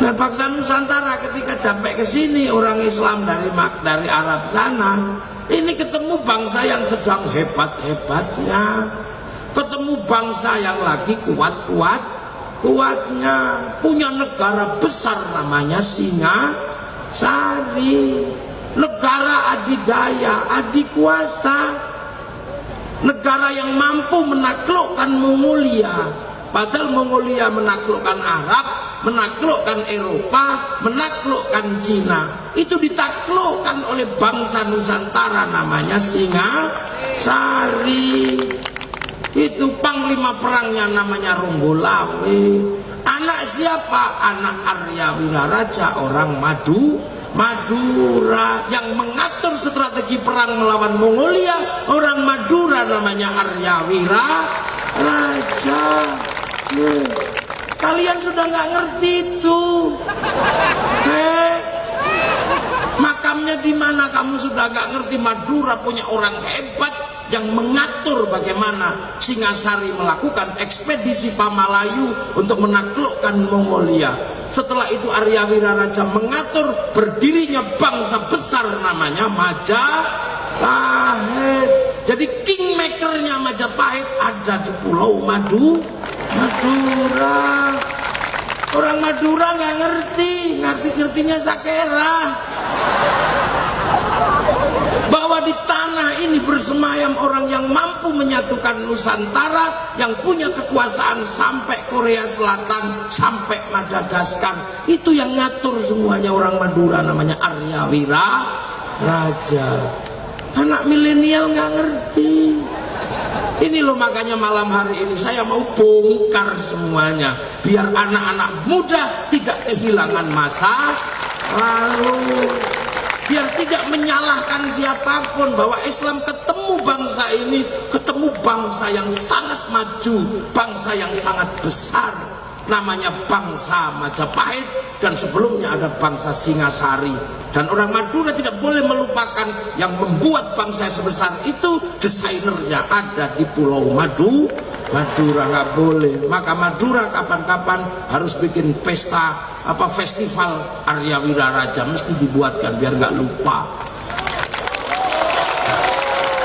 Dan bangsa Nusantara ketika sampai ke sini orang Islam dari Arab sana, ini ketemu bangsa yang sedang hebat-hebatnya, ketemu bangsa yang lagi kuatnya, punya negara besar namanya Singasari, negara adidaya, adikuasa, negara yang mampu menaklukkan Mongolia. Padahal Mongolia menaklukkan Arab, menaklukkan Eropa, menaklukkan Cina. Itu ditaklukkan oleh bangsa Nusantara namanya Singasari. Itu panglima perangnya namanya Ronggolawe. Anak siapa? Anak Arya Wiraraja, orang Madura, yang mengatur strategi perang melawan Mongolia. Orang Madura namanya Arya Wiraraja. Kalian sudah nggak ngerti itu. Makamnya di mana? Kamu sudah nggak ngerti. Madura punya orang hebat yang mengatur bagaimana Singasari melakukan ekspedisi Pamalayu untuk menaklukkan Mongolia. Setelah itu Arya Wiraraja mengatur berdirinya bangsa besar namanya Majapahit. Jadi kingmakernya Majapahit ada di Pulau Madura. Orang Madura nggak ngertinya Sakera. Bahwa di tanah ini bersemayam orang yang mampu menyatukan Nusantara, yang punya kekuasaan sampai Korea Selatan, sampai Madagaskar. Itu yang ngatur semuanya orang Madura, namanya Arya Wiraraja. Anak milenial nggak ngerti. Ini loh, makanya malam hari ini saya mau bongkar semuanya, biar anak-anak muda tidak kehilangan masa lalu, biar tidak menyalahkan siapapun, bahwa Islam ketemu bangsa ini, ketemu bangsa yang sangat maju, bangsa yang sangat besar, namanya bangsa Majapahit, dan sebelumnya ada bangsa Singasari. Dan orang Madura tidak boleh melupakan yang membuat bangsa sebesar itu, desainernya ada di Pulau Madura, nggak boleh. Maka Madura kapan-kapan harus bikin pesta, festival Arya Wiraraja, mesti dibuatkan biar nggak lupa.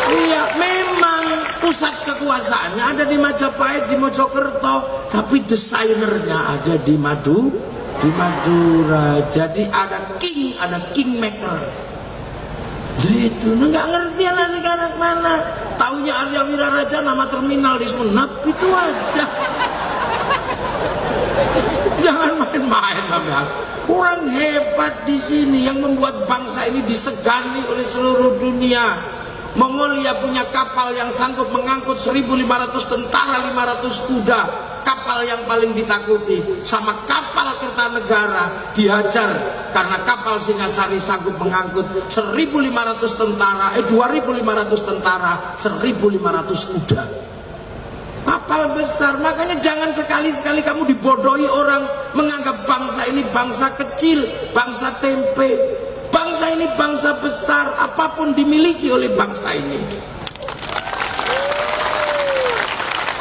Iya, memang pusat kekuasaannya ada di Majapahit, di Mojokerto, tapi desainernya ada di Madura. Jadi ada king, ada kingmaker. Itu nggak ngerti anak sekarang mana. Taunya Arya Wiraraja nama terminal di Sumenep, itu aja. Jangan main-main sampean. Kurang hebat di sini yang membuat bangsa ini disegani oleh seluruh dunia. Mongolia punya kapal yang sanggup mengangkut 1.500 tentara, 500 kuda. Kapal yang paling ditakuti. Sama kapal Kertanegara dihajar karena kapal Singasari sanggup mengangkut 1.500 tentara, 2.500 tentara, 1.500 kuda. Kapal besar. Makanya jangan sekali-sekali kamu dibodohi orang, menganggap bangsa ini bangsa kecil, bangsa tempe. Bangsa ini bangsa besar, apapun dimiliki oleh bangsa ini.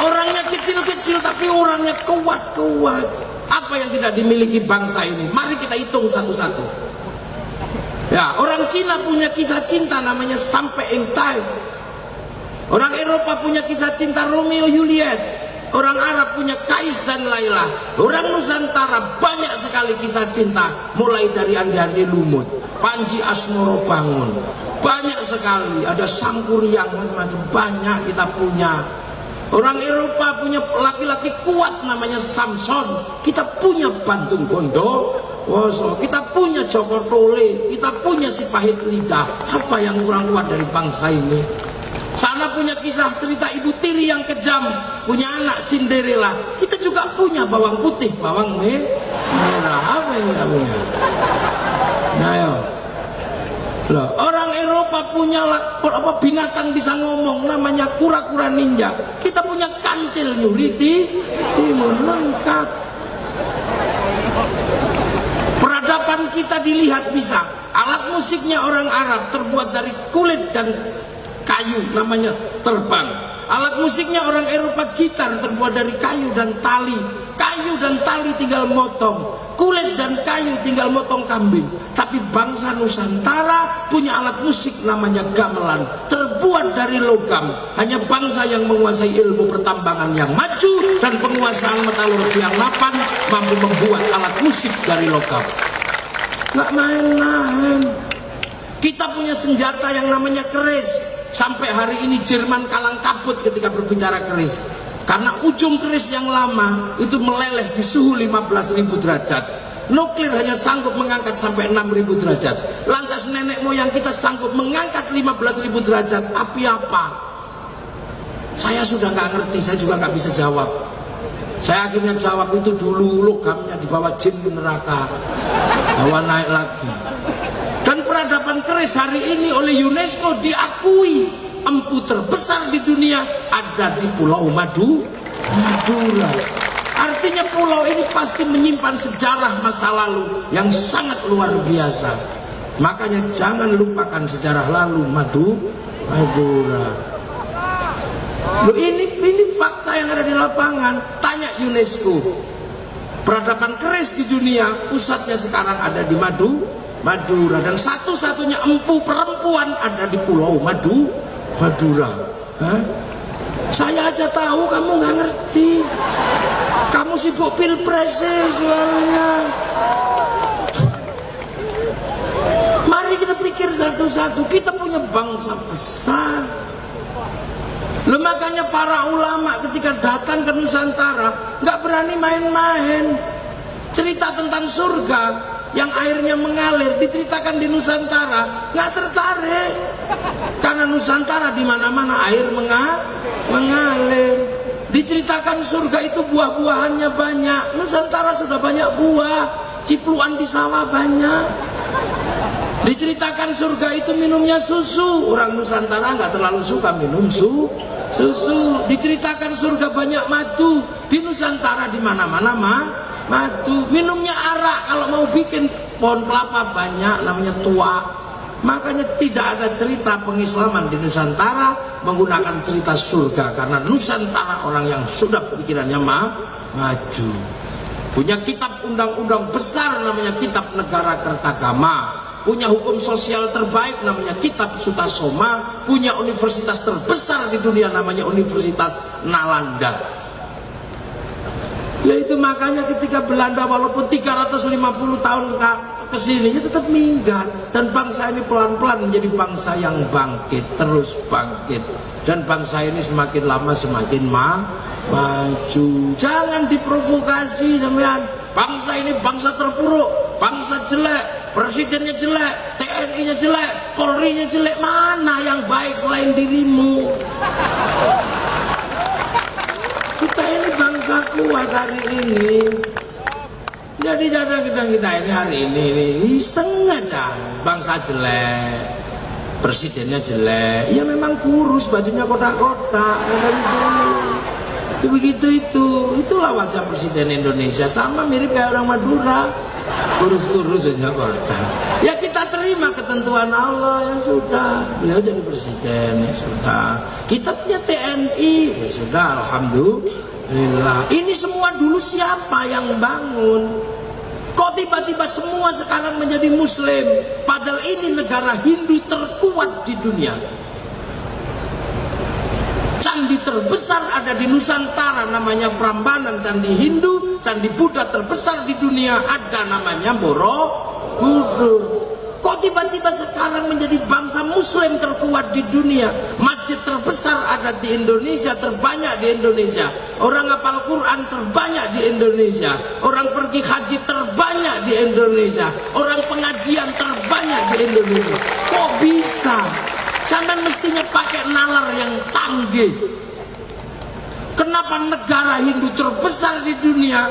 Orangnya kecil-kecil tapi orangnya kuat-kuat. Apa yang tidak dimiliki bangsa ini? Mari kita hitung satu-satu. Ya, orang Cina punya kisah cinta namanya Sampai Engtai. Orang Eropa punya kisah cinta Romeo Juliet. Orang Arab punya Kais dan Laila. Orang Nusantara banyak sekali kisah cinta, mulai dari Andi-Andi Lumut, Panji Asmoro Bangun, banyak sekali. Ada Sangkuriang, macam-macam, banyak kita punya. Orang Eropa punya laki-laki kuat namanya Samson. Kita punya Bantung Bondowoso, kita punya Joko Tole, kita punya si Pahit Lidah. Apa yang kurang kuat dari bangsa ini? Sana punya kisah cerita Ibu Tiri yang kejam, punya anak Cinderella. Kita juga punya bawang putih, bawang merah. Apa yang kita punya? Nah, yo. Loh, orang Eropa punya binatang bisa ngomong namanya kura-kura ninja. Kita punya kancil nyuriti timun, lengkap. Peradaban kita dilihat bisa. Alat musiknya orang Arab terbuat dari kulit dan kayu, namanya terbang. Alat musiknya orang Eropa gitar terbuat dari kayu dan tali. kayu dan tali tinggal motong, kulit dan kayu tinggal motong kambing. Tapi bangsa Nusantara punya alat musik namanya gamelan, terbuat dari logam. Hanya bangsa yang menguasai ilmu pertambangan yang maju dan penguasaan metalurgi yang mapan mampu membuat alat musik dari logam. Nggak main-main. Kita punya senjata yang namanya keris. Sampai hari ini Jerman kalang kabut ketika berbicara keris, karena ujung keris yang lama itu meleleh di suhu 15.000 derajat. Nuklir hanya sanggup mengangkat sampai 6.000 derajat. Lantas nenek moyang kita sanggup mengangkat 15.000 derajat. Api apa? Saya sudah nggak ngerti, saya juga nggak bisa jawab. Saya akhirnya jawab itu dulu logamnya dibawa jin ke neraka, bawa naik lagi. Dan peradaban keris hari ini oleh UNESCO diakui empu terbesar di dunia ada di Pulau Madura. Artinya pulau ini pasti menyimpan sejarah masa lalu yang sangat luar biasa. Makanya jangan lupakan sejarah lalu Madura. Loh, ini fakta yang ada di lapangan. Tanya UNESCO. Peradaban keris di dunia pusatnya sekarang ada di Madura, dan satu-satunya empu perempuan ada di Pulau Madura. Hah? Saya aja tahu, kamu nggak ngerti. Kamu sibuk pilpres soalnya. Mari kita pikir satu-satu. Kita punya bangsa besar. Loh, makanya para ulama ketika datang ke Nusantara nggak berani main-main. Cerita tentang surga yang airnya mengalir diceritakan di Nusantara nggak tertarik, karena Nusantara di mana-mana air mengalir. Diceritakan surga itu buah-buahannya banyak, Nusantara sudah banyak buah, cipluan di sawah banyak. Diceritakan surga itu minumnya susu, orang Nusantara nggak terlalu suka minum susu. Diceritakan surga banyak madu, di Nusantara di mana-mana madu. Minumnya arak, kalau mau bikin pohon kelapa banyak, namanya tua. Makanya tidak ada cerita pengislaman di Nusantara menggunakan cerita surga, karena Nusantara orang yang sudah pikirannya maju. Punya kitab undang-undang besar namanya Kitab Negara Kertagama, punya hukum sosial terbaik namanya Kitab Sutasoma, punya universitas terbesar di dunia namanya Universitas Nalanda. Ya itu makanya ketika Belanda walaupun 350 tahun ke sini tetap minggat, dan bangsa ini pelan-pelan menjadi bangsa yang bangkit, terus bangkit, dan bangsa ini semakin lama semakin maju. Jangan diprovokasi sampean. Bangsa ini bangsa terpuruk, bangsa jelek, presidennya jelek, TNI-nya jelek, Polri-nya jelek. Mana yang baik selain dirimu? Kita ini bangsa kuat hari ini. Jadi jangan kita ini hari ini sengaja bangsa jelek, presidennya jelek, ya memang kurus, bajunya kotak-kotak dari dulu. Itulah wajah presiden Indonesia, sama mirip kayak orang Madura, kurus-kurus aja kotak. Ya kita terima ketentuan Allah, ya sudah, beliau jadi presiden, ya sudah. Kita punya TNI, ya sudah, alhamdulillah. Ini semua dulu siapa yang bangun? Kok tiba-tiba semua sekarang menjadi Muslim? Padahal ini negara Hindu terkuat di dunia. Candi terbesar ada di Nusantara namanya Prambanan, candi Hindu. Candi Buddha terbesar di dunia ada namanya Borobudur. Kok tiba-tiba sekarang menjadi bangsa Muslim terkuat di dunia? Masjid terbesar ada di Indonesia, terbanyak di Indonesia. Orang hafal Quran terbanyak di Indonesia. Orang pergi haji terbanyak di Indonesia. Orang pengajian terbanyak di Indonesia. Kok bisa? Sampai mestinya pakai nalar yang canggih. Kenapa negara Hindu terbesar di dunia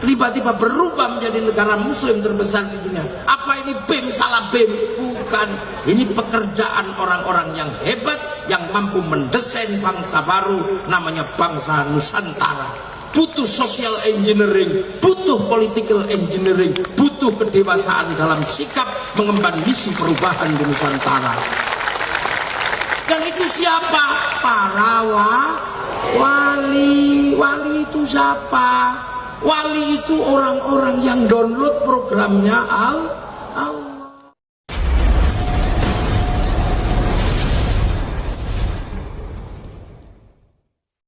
tiba-tiba berubah menjadi negara Muslim terbesar di dunia? Apa ini BEM salah BEM? Bukan. Ini pekerjaan orang-orang yang hebat yang mampu mendesain bangsa baru namanya bangsa Nusantara. Butuh social engineering, butuh political engineering, butuh kedewasaan dalam sikap mengemban misi perubahan di Nusantara. Dan itu siapa? Para Wali, wali itu siapa? Wali itu orang-orang yang download programnya Allah.